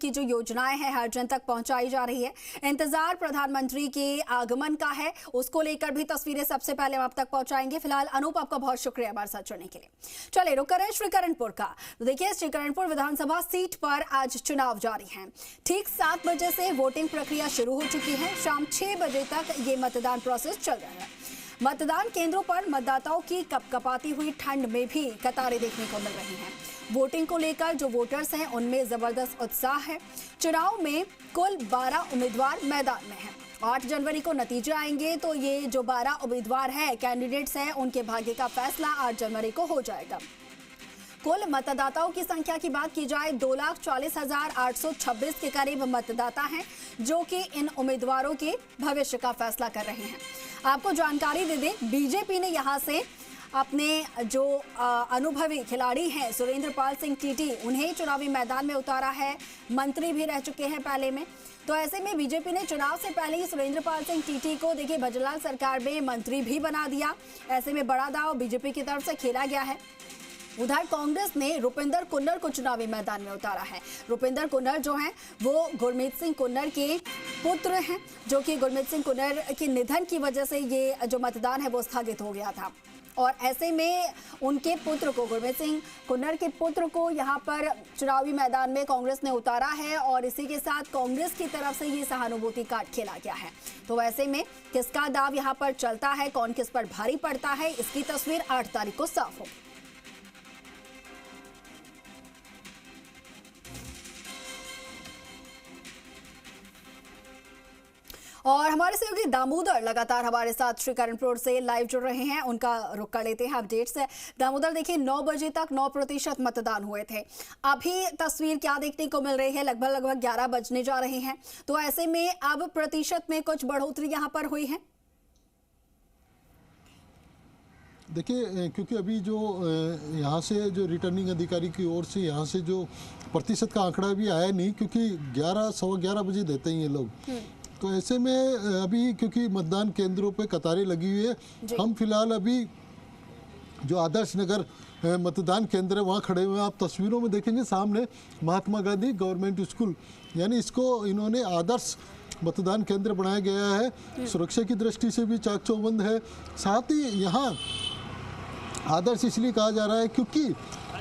की जो योजनाएं हैं हर जन तक पहुंचाई जा रही है। इंतजार प्रधानमंत्री के आगमन का है, उसको लेकर भी तस्वीरें सबसे पहले हम आप तक पहुंचाएंगे। फिलहाल अनूप, आपका बहुत शुक्रिया हमारे साथ जुड़ने के लिए। चलिए रुक करें श्रीकरणपुर का। तो देखिए, श्रीकरणपुर विधानसभा सीट पर आज चुनाव जारी है। ठीक 7 बजे से वोटिंग प्रक्रिया शुरू हो चुकी है। शाम 6 बजे तक ये मतदान प्रोसेस चल रहा है। मतदान केंद्रों पर मतदाताओं की कपकपाती हुई ठंड में भी कतारें देखने को मिल रही हैं। वोटिंग को लेकर जो वोटर्स हैं उनमें जबरदस्त उत्साह है। चुनाव में कुल 12 उम्मीदवार मैदान में हैं। 8 जनवरी को नतीजे आएंगे तो ये जो 12 उम्मीदवार हैं, कैंडिडेट्स हैं, उनके भाग्य का फैसला 8 जनवरी को हो जाएगा। कुल मतदाताओं की संख्या की बात की जाए 2,40,826 के करीब मतदाता हैं, जो कि इन उम्मीदवारों के भविष्य का फैसला कर रहे हैं। आपको जानकारी दे दें, बीजेपी ने यहां से अपने जो अनुभवी खिलाड़ी हैं सुरेंद्र पाल सिंह टीटी, उन्हें चुनावी मैदान में उतारा है। मंत्री भी रह चुके हैं पहले में। तो ऐसे में बीजेपी ने चुनाव से पहले ही सुरेंद्र पाल सिंह टीटी को देखिए भजनलाल सरकार में मंत्री भी बना दिया। ऐसे में बड़ा दांव बीजेपी की तरफ से खेला गया है। उधर कांग्रेस ने रुपिंदर कुन्नर को चुनावी मैदान में उतारा है। रुपिंदर कुन्नर जो हैं वो गुरमीत सिंह कुन्नर के पुत्र हैं, जो कि गुरमीत सिंह कुन्नर के निधन की वजह से ये जो मतदान है वो स्थगित हो गया था। और ऐसे में उनके पुत्र को, गुरमीत सिंह कुन्नर के पुत्र को यहाँ पर चुनावी मैदान में कांग्रेस ने उतारा है। और इसी के साथ कांग्रेस की तरफ से ये सहानुभूति कार्ड खेला गया है। तो ऐसे में किसका दाव यहाँ पर चलता है, कौन किस पर भारी पड़ता है, इसकी तस्वीर 8 तारीख को साफ होगी। और हमारे सहयोगी दामोदर लगातार हमारे साथ श्रीकरणपुर से लाइव जुड़ रहे हैं, उनका रुख कर लेते हैं अपडेट्स है। दामोदर, देखिए 9 बजे तक 9% मतदान हुए थे। अभी तस्वीर क्या देखने को मिल रही है? लगभग 11 बजने जा रहे हैं। तो ऐसे में अब प्रतिशत में कुछ बढ़ोतरी यहाँ पर हुई है? देखिए, क्योंकि अभी जो यहाँ से जो रिटर्निंग अधिकारी की ओर से यहाँ से जो प्रतिशत का आंकड़ा भी आया नहीं, क्योंकि 11 सवा 11 बजे देते हैं ये लोग। तो ऐसे में अभी क्योंकि मतदान केंद्रों पे कतारें लगी हुई है, हम फिलहाल अभी जो आदर्श नगर मतदान केंद्र है वहाँ खड़े हुए हैं। आप तस्वीरों में देखेंगे सामने महात्मा गांधी गवर्नमेंट स्कूल, यानी इसको इन्होंने आदर्श मतदान केंद्र बनाया गया है। सुरक्षा की दृष्टि से भी चाक चौबंद है। साथ ही यहाँ आदर्श इसलिए कहा जा रहा है क्योंकि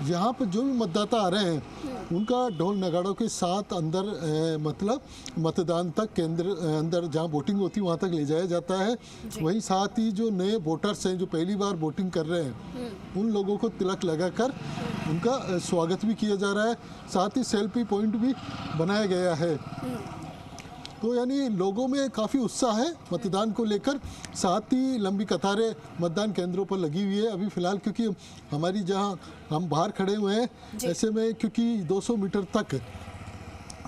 यहाँ पर जो भी मतदाता आ रहे हैं उनका ढोल नगाड़ों के साथ अंदर मतलब मतदान तक केंद्र अंदर जहाँ वोटिंग होती है वहाँ तक ले जाया जाता है। वहीं साथ ही जो नए वोटर्स हैं जो पहली बार वोटिंग कर रहे हैं उन लोगों को तिलक लगाकर उनका स्वागत भी किया जा रहा है। साथ ही सेल्फी पॉइंट भी बनाया गया है। तो यानी लोगों में काफ़ी उत्साह है मतदान को लेकर। साथ ही लंबी कतारें मतदान केंद्रों पर लगी हुई है अभी फ़िलहाल, क्योंकि हमारी जहां हम बाहर खड़े हुए हैं ऐसे में क्योंकि 200 मीटर तक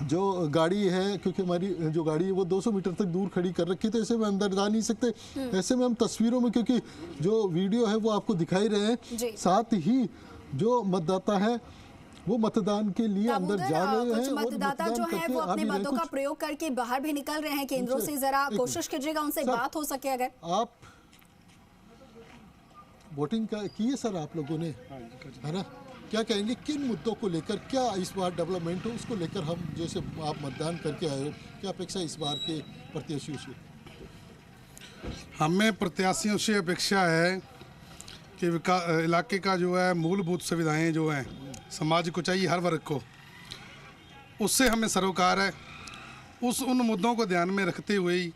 जो गाड़ी है, क्योंकि हमारी जो गाड़ी है वो 200 मीटर तक दूर खड़ी कर रखी है, तो ऐसे में अंदर जा नहीं सकते। ऐसे में हम तस्वीरों में, क्योंकि जो वीडियो है वो आपको दिखाई रहे हैं, साथ ही जो मतदाता है वो मतदान के लिए अंदर जा रहे हैं। मतदाता जो है वो अपने मतों का प्रयोग करके बाहर भी निकल रहे हैं केंद्रों से। जरा कोशिश कीजिएगा उनसे बात हो सके अगर आप वोटिंग की है सर आप लोगों ने, है ना? क्या कहेंगे किन मुद्दों को लेकर, क्या इस बार डेवलपमेंट हो उसको लेकर हम जैसे आप मतदान करके आए हो, क्या अपेक्षा इस बार के प्रत्याशियों से? हमें प्रत्याशियों से अपेक्षा है कि इलाके का जो है मूलभूत सुविधाएं जो हैं समाज को चाहिए, हर वर्ग को, उससे हमें सरोकार है। उन मुद्दों को ध्यान में रखते हुए ही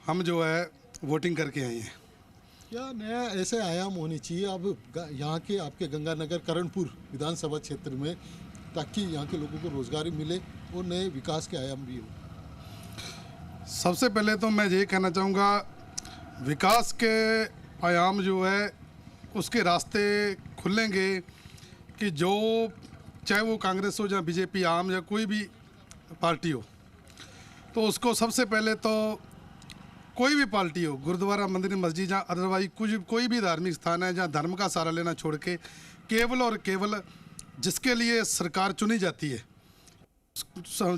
हम जो है वोटिंग करके आए हैं। क्या नया ऐसे आयाम होने चाहिए अब यहाँ के आपके गंगानगर करणपुर विधानसभा क्षेत्र में, ताकि यहाँ के लोगों को रोजगार मिले और नए विकास के आयाम भी हो? सबसे पहले तो मैं ये कहना चाहूँगा, विकास के आयाम जो है उसके रास्ते खुलेंगे कि जो चाहे वो कांग्रेस हो या बीजेपी, आम या कोई भी पार्टी हो, तो उसको सबसे पहले तो कोई भी पार्टी हो, गुरुद्वारा, मंदिर, मस्जिद, जहाँ अदरवाइज कोई भी धार्मिक स्थान है जहाँ धर्म का सहारा लेना छोड़ के केवल और केवल जिसके लिए सरकार चुनी जाती है,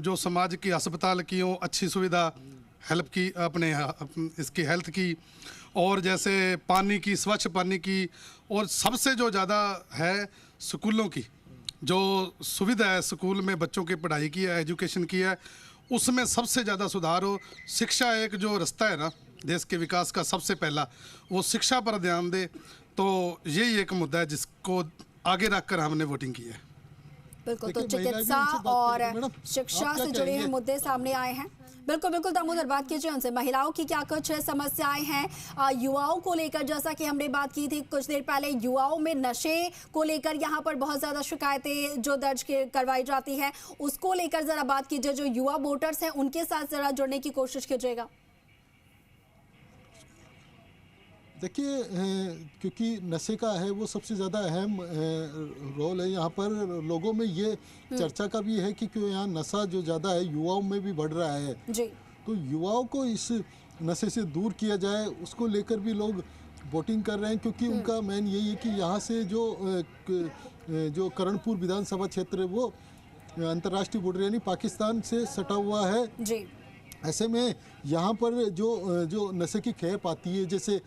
जो समाज की अस्पताल की हो, अच्छी सुविधा हेल्प की, अपने इसकी हेल्थ की, और जैसे पानी की, स्वच्छ पानी की, और सबसे जो ज़्यादा है स्कूलों की, जो सुविधा है स्कूल में बच्चों की पढ़ाई की है, एजुकेशन की है, उसमें सबसे ज़्यादा सुधार हो। शिक्षा एक जो रास्ता है ना देश के विकास का सबसे पहला, वो शिक्षा पर ध्यान दे। तो यही एक मुद्दा है जिसको आगे रखकर हमने वोटिंग की है। बिल्कुल, तो देखिए, महिला भी चिकित्सा उनसे बात और करेंगे। मैडम, शिक्षा आप क्या से जुड़े हुए कहेंगे? मुद्दे सामने आए हैं। बिल्कुल बिल्कुल दामोदर, बात कीजिए उनसे। महिलाओं की क्या कुछ समस्याएं हैं, युवाओं को लेकर, जैसा कि हमने बात की थी कुछ देर पहले, युवाओं में नशे को लेकर यहाँ पर बहुत ज्यादा शिकायतें जो दर्ज करवाई जाती है, उसको लेकर जरा बात कीजिए। जो युवा वोटर्स हैं उनके साथ जरा जुड़ने की कोशिश कीजिएगा। देखिए, क्योंकि नशे का है वो सबसे ज़्यादा अहम रोल है यहाँ पर। लोगों में ये चर्चा का भी है कि क्यों यहाँ नशा जो ज़्यादा है युवाओं में भी बढ़ रहा है। जी, तो युवाओं को इस नशे से दूर किया जाए, उसको लेकर भी लोग वोटिंग कर रहे हैं। क्योंकि उनका मेन यही है कि यहाँ से जो करणपुर विधानसभा क्षेत्र है वो अंतर्राष्ट्रीय बॉर्डर यानी पाकिस्तान से सटा हुआ है। जी, ऐसे में यहाँ पर जो नशे की खेप आती है, जैसे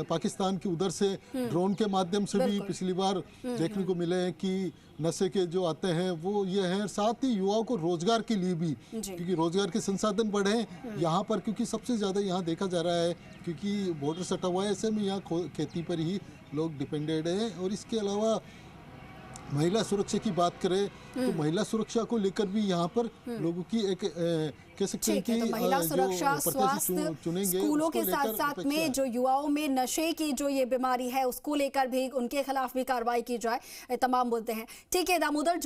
पाकिस्तान के उधर से ड्रोन के माध्यम से भी बिल्कुल। पिछली बार देखने को मिले हैं कि नशे के जो आते हैं वो ये हैं। साथ ही युवाओं को रोजगार के लिए भी, जी। क्योंकि रोजगार के संसाधन बढ़े यहाँ पर, क्योंकि सबसे ज़्यादा यहाँ देखा जा रहा है क्योंकि बॉर्डर सटा हुआ है। ऐसे में यहाँ खेती पर ही लोग डिपेंडेड हैं। और इसके अलावा महिला सुरक्षा की बात करें तो महिला सुरक्षा को लेकर भी यहाँ पर लोगों की एक कह सकते हैं ठीक है। कि तो महिला सुरक्षा, जो प्रत्याशी स्वास्थ्य, चुनेंगे स्कूलों उसको के साथ लेकर साथ अपेक्षा में है। जो युवाओं में नशे की जो ये बीमारी है उसको लेकर भी, उनके खिलाफ भी कार्रवाई की जाए, तमाम मुद्दे हैं। ठीक है दामोदर।